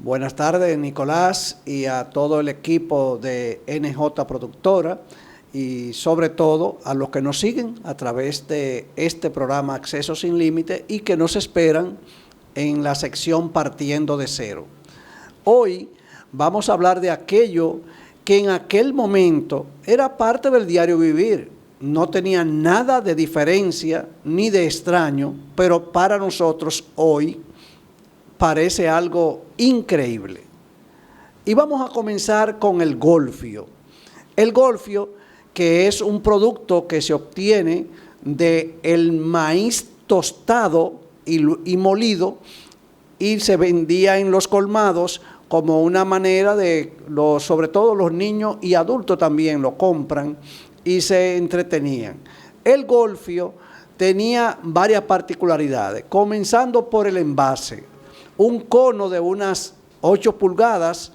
Buenas tardes, Nicolás, y a todo el equipo de NJ Productora y sobre todo a los que nos siguen a través de este programa Acceso Sin Límite y que nos esperan en la sección Partiendo de Cero. Hoy vamos a hablar de aquello que en aquel momento era parte del diario vivir. No tenía nada de diferencia ni de extraño, pero para nosotros hoy parece algo increíble. Y vamos a comenzar con el golfio. El golfio, que es un producto que se obtiene del maíz tostado y molido y se vendía en los colmados como una manera de, sobre todo los niños y adultos también lo compran y se entretenían. El golfio tenía varias particularidades, comenzando por el envase. Un cono de unas 8 pulgadas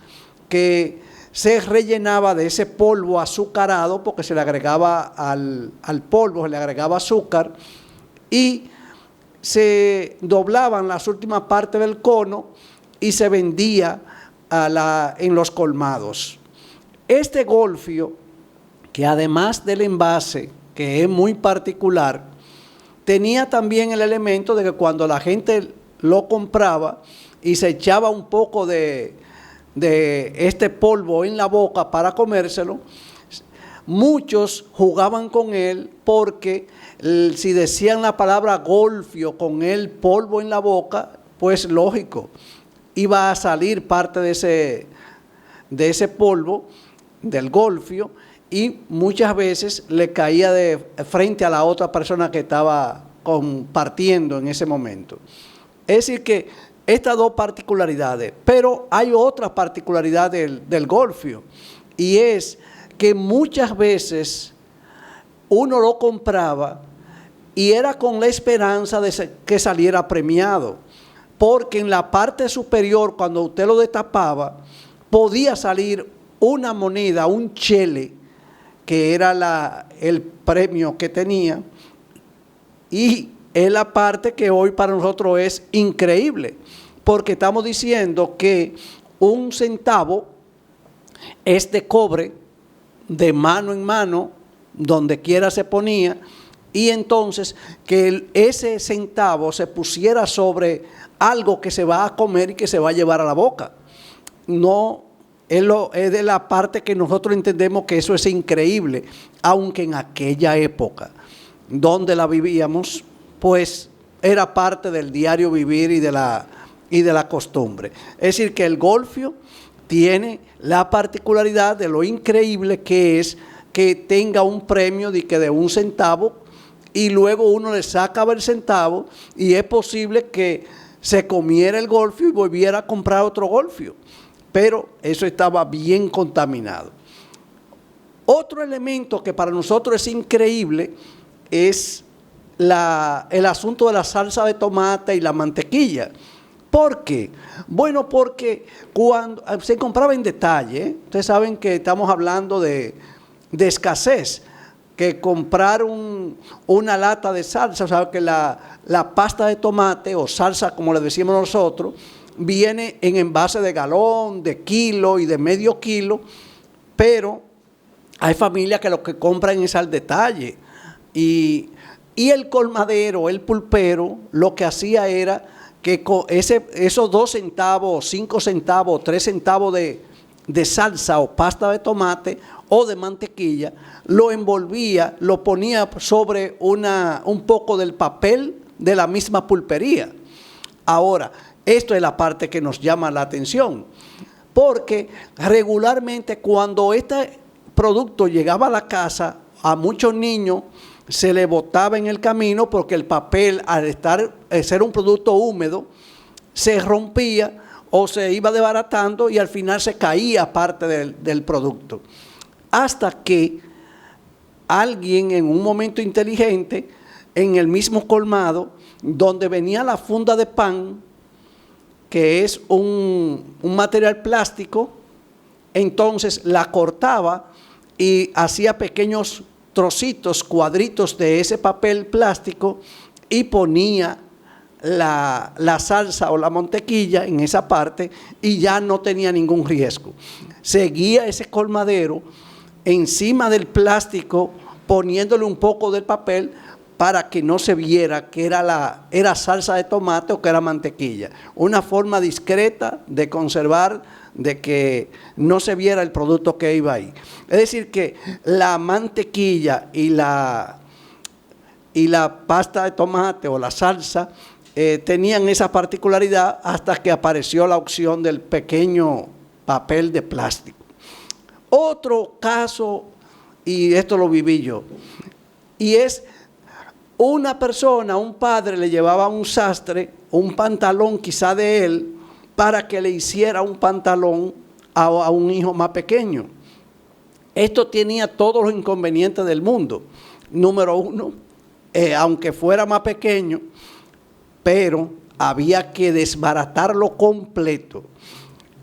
que se rellenaba de ese polvo azucarado porque se le agregaba al polvo, se le agregaba azúcar y se doblaban las últimas partes del cono y se vendía en los colmados. Este golfio, que además del envase, que es muy particular, tenía también el elemento de que cuando la gente lo compraba y se echaba un poco de este polvo en la boca para comérselo, muchos jugaban con él porque si decían la palabra golfio con el polvo en la boca, pues lógico, iba a salir parte de ese polvo del golfio y muchas veces le caía de frente a la otra persona que estaba compartiendo en ese momento. Es decir que estas dos particularidades, pero hay otra particularidad del golfio y es que muchas veces uno lo compraba y era con la esperanza de que saliera premiado, porque en la parte superior cuando usted lo destapaba podía salir una moneda, un chele, que era el premio que tenía y es la parte que hoy para nosotros es increíble, porque estamos diciendo que un centavo es de cobre, de mano en mano, donde quiera se ponía, y entonces que ese centavo se pusiera sobre algo que se va a comer y que se va a llevar a la boca. No, es de la parte que nosotros entendemos que eso es increíble, aunque en aquella época donde la vivíamos, pues era parte del diario vivir y de la costumbre. Es decir, que el golfio tiene la particularidad de lo increíble que es que tenga un premio de 1 centavo y luego uno le sacaba el centavo y es posible que se comiera el golfio y volviera a comprar otro golfio. Pero eso estaba bien contaminado. Otro elemento que para nosotros es increíble es el asunto de la salsa de tomate y la mantequilla. ¿Por qué? Bueno, porque cuando se compraba en detalle, ustedes saben que estamos hablando de escasez, que comprar una lata de salsa, o sea, que la pasta de tomate o salsa, como le decimos nosotros, viene en envase de galón, de kilo y de medio kilo, pero hay familias que lo que compran es al detalle. Y el colmadero, el pulpero, lo que hacía era que esos 2 centavos, 5 centavos, 3 centavos de salsa o pasta de tomate o de mantequilla, lo envolvía, lo ponía sobre un poco del papel de la misma pulpería. Ahora, esto es la parte que nos llama la atención, porque regularmente cuando este producto llegaba a la casa, a muchos niños se le botaba en el camino porque el papel, al ser un producto húmedo, se rompía o se iba desbaratando y al final se caía parte del producto. Hasta que alguien en un momento inteligente, en el mismo colmado, donde venía la funda de pan, que es un material plástico, entonces la cortaba y hacía pequeños trocitos, cuadritos de ese papel plástico y ponía la salsa o la mantequilla en esa parte y ya no tenía ningún riesgo. Seguía ese colmadero encima del plástico, poniéndole un poco del papel para que no se viera que era salsa de tomate o que era mantequilla. Una forma discreta de conservar, de que no se viera el producto que iba ahí. Es decir, que la mantequilla y la pasta de tomate o la salsa tenían esa particularidad hasta que apareció la opción del pequeño papel de plástico. Otro caso, y esto lo viví yo, y es una persona, un padre le llevaba a un sastre un pantalón quizá de él para que le hiciera un pantalón a un hijo más pequeño. Esto tenía todos los inconvenientes del mundo. Número uno, aunque fuera más pequeño, pero había que desbaratarlo completo.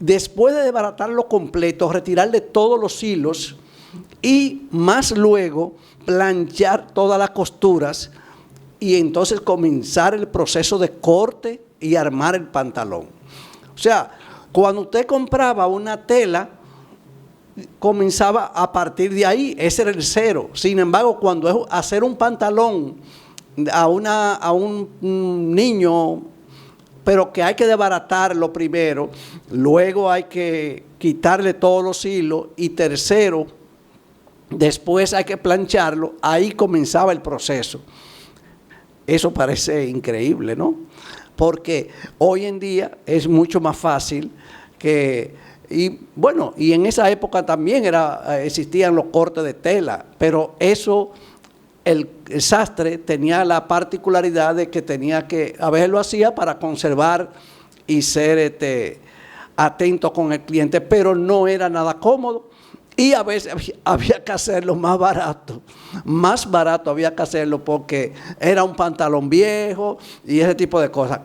Después de desbaratarlo completo, retirarle todos los hilos y más luego planchar todas las costuras y entonces comenzar el proceso de corte y armar el pantalón. O sea, cuando usted compraba una tela, comenzaba a partir de ahí, ese era el cero. Sin embargo, cuando es hacer un pantalón a un niño, pero que hay que desbaratarlo primero, luego hay que quitarle todos los hilos y tercero, después hay que plancharlo, ahí comenzaba el proceso. Eso parece increíble, ¿no? Porque hoy en día es mucho más fácil y en esa época también existían los cortes de tela, pero eso el sastre tenía la particularidad de que a veces lo hacía para conservar y ser atento con el cliente, pero no era nada cómodo. Y a veces había que hacerlo más barato había que hacerlo porque era un pantalón viejo y ese tipo de cosas.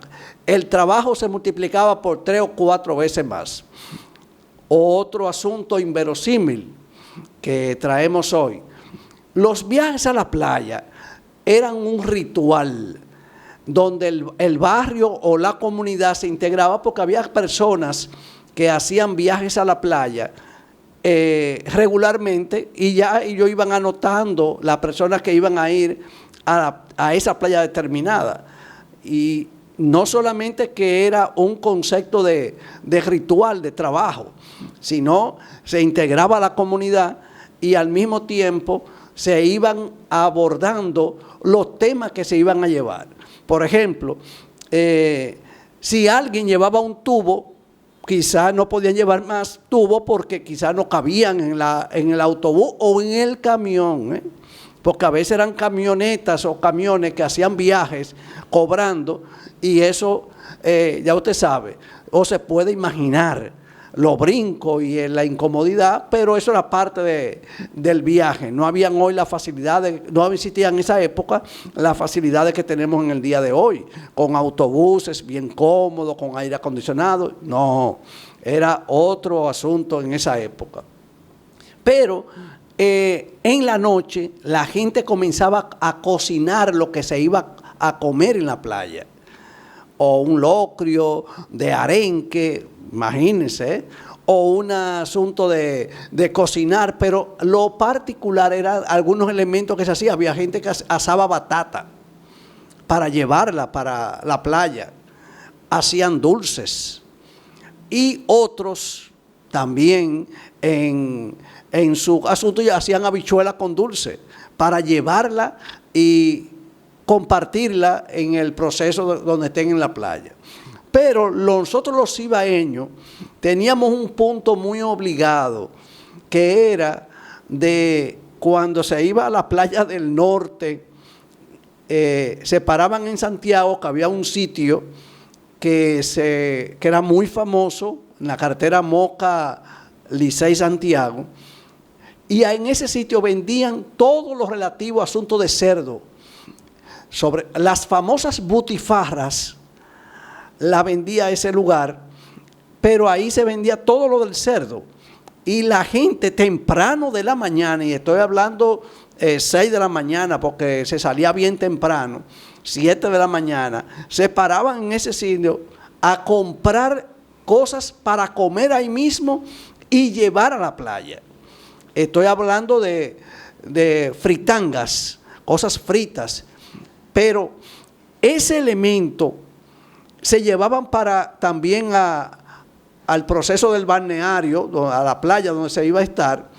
El trabajo se multiplicaba por 3 o 4 veces más. Otro asunto inverosímil que traemos hoy. Los viajes a la playa eran un ritual donde el barrio o la comunidad se integraba porque había personas que hacían viajes a la playa regularmente y ya ellos iban anotando las personas que iban a ir a esa playa determinada. Y no solamente que era un concepto de ritual, de trabajo, sino se integraba a la comunidad y al mismo tiempo se iban abordando los temas que se iban a llevar. Por ejemplo, si alguien llevaba un tubo, quizás no podían llevar más tubo porque quizás no cabían en el autobús o en el camión, porque a veces eran camionetas o camiones que hacían viajes cobrando y eso ya usted sabe, o se puede imaginar los brincos y la incomodidad, pero eso era parte del viaje. No habían hoy las facilidades, no existían en esa época las facilidades que tenemos en el día de hoy, con autobuses bien cómodos, con aire acondicionado. No, era otro asunto en esa época. Pero en la noche la gente comenzaba a cocinar lo que se iba a comer en la playa, o un locrio de arenque, imagínense, o un asunto de cocinar, pero lo particular eran algunos elementos que se hacían. Había gente que asaba batata para llevarla para la playa, hacían dulces, y otros también en su asunto ya hacían habichuela con dulce para llevarla y compartirla en el proceso donde estén en la playa. Pero nosotros los cibaeños teníamos un punto muy obligado, que era de cuando se iba a la playa del norte, se paraban en Santiago, que había un sitio que era muy famoso, en la carretera Moca, Licey, Santiago, y en ese sitio vendían todo lo relativo a asuntos de cerdo. Sobre las famosas butifarras, la vendía ese lugar, pero ahí se vendía todo lo del cerdo, y la gente temprano de la mañana, y estoy hablando 6 de la mañana porque se salía bien temprano, 7 de la mañana, se paraban en ese sitio a comprar cosas para comer ahí mismo y llevar a la playa. Estoy hablando de fritangas, cosas fritas, pero ese elemento se llevaban para también al proceso del balneario, a la playa donde se iba a estar,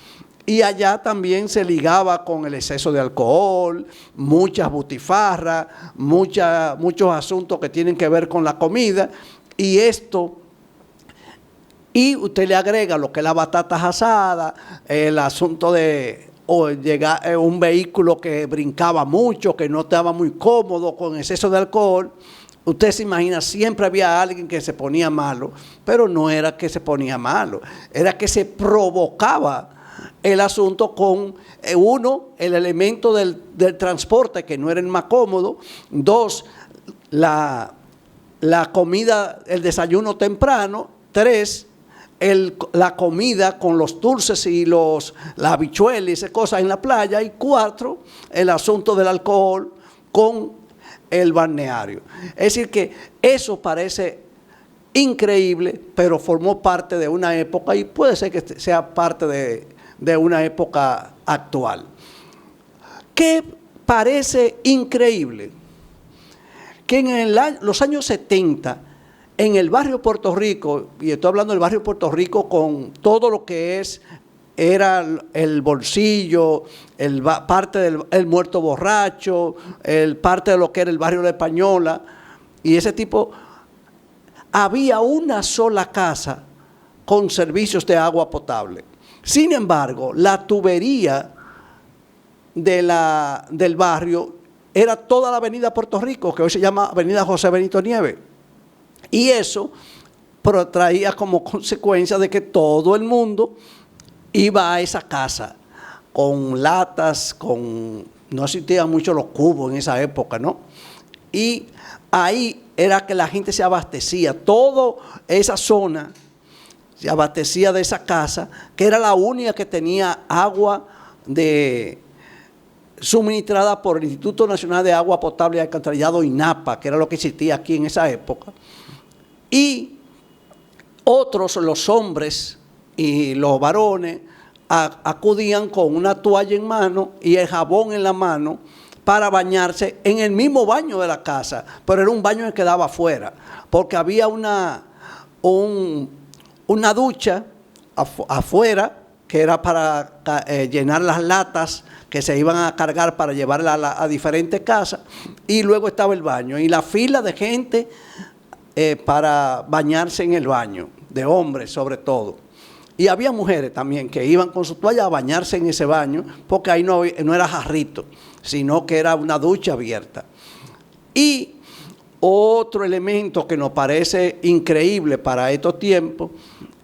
y allá también se ligaba con el exceso de alcohol, muchas butifarras, muchos asuntos que tienen que ver con la comida, y esto, y usted le agrega lo que es la batata asada, el asunto de llegar un vehículo que brincaba mucho, que no estaba muy cómodo, con exceso de alcohol. Usted se imagina, siempre había alguien que se ponía malo, pero no era que se ponía malo, era que se provocaba el asunto con, uno, el elemento del transporte, que no era el más cómodo; dos, la comida, el desayuno temprano; tres, la comida con los dulces y las habichuelas y esas cosas en la playa; y cuatro, el asunto del alcohol con el balneario. Es decir que eso parece increíble, pero formó parte de una época y puede ser que sea parte de una época actual. ¿Qué parece increíble? Que en los años 70, en el barrio Puerto Rico, y estoy hablando del barrio Puerto Rico con todo lo que era el Bolsillo, parte del Muerto Borracho, parte de lo que era el barrio La Española, y ese tipo, había una sola casa con servicios de agua potable. Sin embargo, la tubería del barrio era toda la avenida Puerto Rico, que hoy se llama avenida José Benito Nieves. Y eso traía como consecuencia de que todo el mundo iba a esa casa con latas, no existían mucho los cubos en esa época, ¿no? Y ahí era que la gente se abastecía, toda esa zona se abastecía de esa casa, que era la única que tenía agua suministrada por el Instituto Nacional de Agua Potable y Alcantarillado, INAPA, que era lo que existía aquí en esa época. Y otros, los hombres y los varones, acudían con una toalla en mano y el jabón en la mano para bañarse en el mismo baño de la casa, pero era un baño que quedaba afuera, porque había una ducha afuera que era para llenar las latas que se iban a cargar para llevarla a diferentes casas, y luego estaba el baño y la fila de gente para bañarse en el baño, de hombres sobre todo. Y había mujeres también que iban con su toalla a bañarse en ese baño, porque ahí no era jarrito, sino que era una ducha abierta. Y otro elemento que nos parece increíble para estos tiempos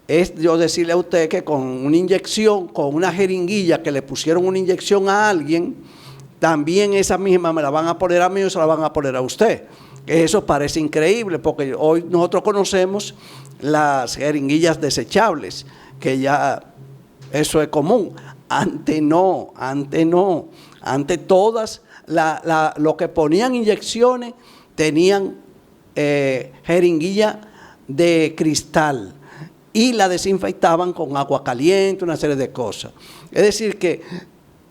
es yo decirle a usted que con una inyección, con una jeringuilla, que le pusieron una inyección a alguien, también esa misma me la van a poner a mí o se la van a poner a usted. Eso parece increíble, porque hoy nosotros conocemos las jeringuillas desechables, que ya eso es común. Antes no. Antes todas, lo que ponían inyecciones, tenían jeringuilla de cristal y la desinfectaban con agua caliente, una serie de cosas. Es decir que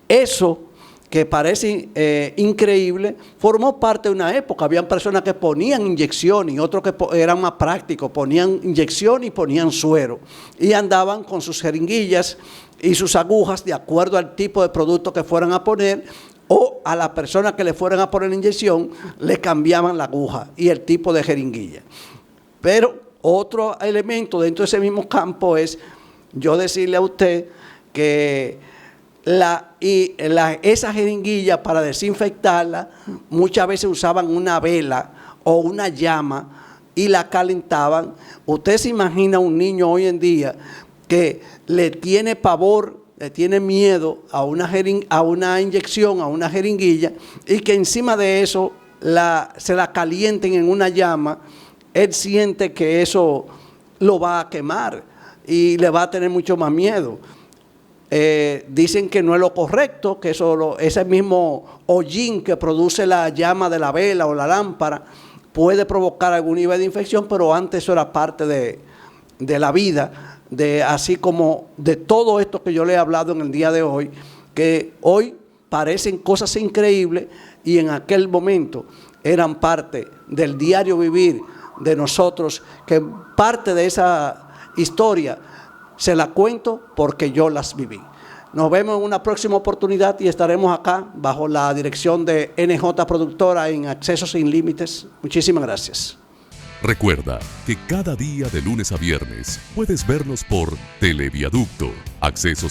eso que parece increíble, formó parte de una época. Habían personas que ponían inyección y otros que eran más prácticos, ponían inyección y ponían suero. Y andaban con sus jeringuillas y sus agujas de acuerdo al tipo de producto que fueran a poner, o a la persona que le fueran a poner la inyección, le cambiaban la aguja y el tipo de jeringuilla. Pero otro elemento dentro de ese mismo campo es yo decirle a usted que esa jeringuilla, para desinfectarla, muchas veces usaban una vela o una llama y la calentaban. Usted se imagina un niño hoy en día que le tiene pavor, le tiene miedo a una inyección, a una jeringuilla, y que encima de eso se la calienten en una llama. Él siente que eso lo va a quemar. y le va a tener mucho más miedo. Dicen que no es lo correcto, que ese mismo hollín que produce la llama de la vela o la lámpara puede provocar algún nivel de infección, pero antes eso era parte de la vida, así como de todo esto que yo le he hablado en el día de hoy, que hoy parecen cosas increíbles y en aquel momento eran parte del diario vivir de nosotros, que parte de esa historia se la cuento porque yo las viví. Nos vemos en una próxima oportunidad y estaremos acá bajo la dirección de NJ Productora en Acceso Sin Límites. Muchísimas gracias. Recuerda que cada día de lunes a viernes puedes vernos por Televiaducto, Acceso